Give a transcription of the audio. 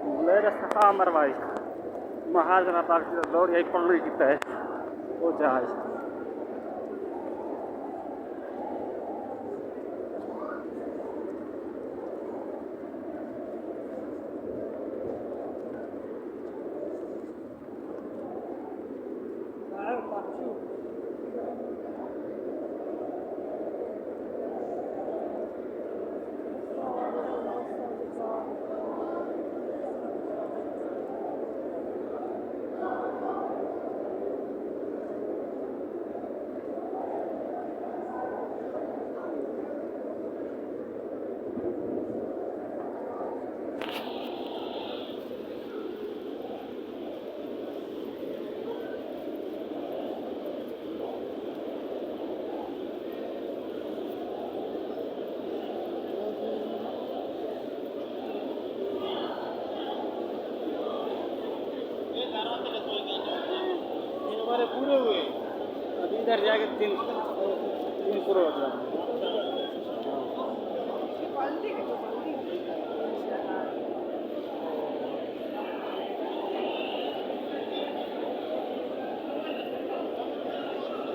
मेरे सखा मरवाई महाजना पाक दौड़ यही पढ़ने की है वो जहाज पूरे हुए अभी इधर जाके तीन पूरे हो गया।